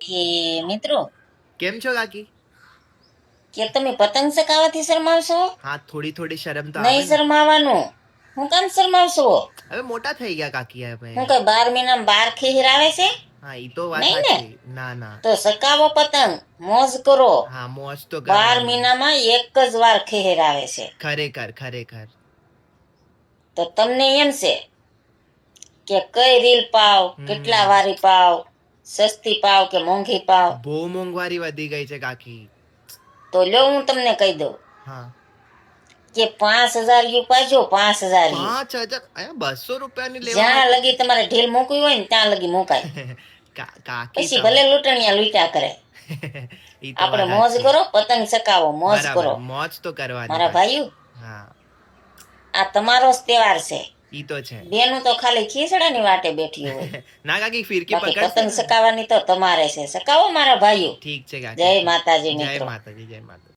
કે મિત્રો કેમ છો કાકી? કે તમે પતંગ ચગાવવાથી શરમાવશો? હા, થોડી થોડી શરમ તો આવે નહીં ને. શરમાવાનું. હું કામ શરમાવશો? હવે મોટા થઈ ગયા કાકી હવે. હું કઈ 12 મહિનામાં 12 ખીર આવે છે? હા, ઈ તો વાત નહીં ને? સાચી. ના ના. તો ચગાવો પતંગ, મોજ કરો. હા, મોજ તો 12 કરવાની. મહિનામાં એક જ વાર ખીર આવે છે. ખરેખર ખરેખર. તો તમને એમ છે કે કઈ રીલ પાવ, કેટલા વારી પાવ, સસ્તી પાવ કે મોંઘી પાવ? બહુ મોંઘવારી વધી ગઈ છે કાકી. તો લ્યો હું તમને કહી દઉં હા. કે 5000 યુ પાજો, 5000 યુ. 5000 અહીંયા 200 રૂપિયાની જ્યાં લેવા. લગી તમારે ઢીલ મૂકવી હોય ને ત્યાં લગી મુકાય. કાકી પછી તો ભલે લૂંટણિયા લૂંટ્યા કરે, ઈ તો આપણે વાત મોજ સાચી. કરો, પતંગ ચકાવો, મોજ બરાબર, કરો. મોજ તો કરવાની મારા કાકી. ભાઈઓ, હા, આ તમારો જ તહેવાર છે. ઈ તો છે. બેનું તો ખાલી ખીસડાની વાટે બેઠી હોય, ના કાકી ફિરકી બાકી પકડશે પતંગ ને? ચકાવવાની તો તમારે છે. ચકાવો મારા ભાઈઓ. ઠીક છે જય કાકી. માતાજી જય મિત્રો. માતાજી, જય માતાજી.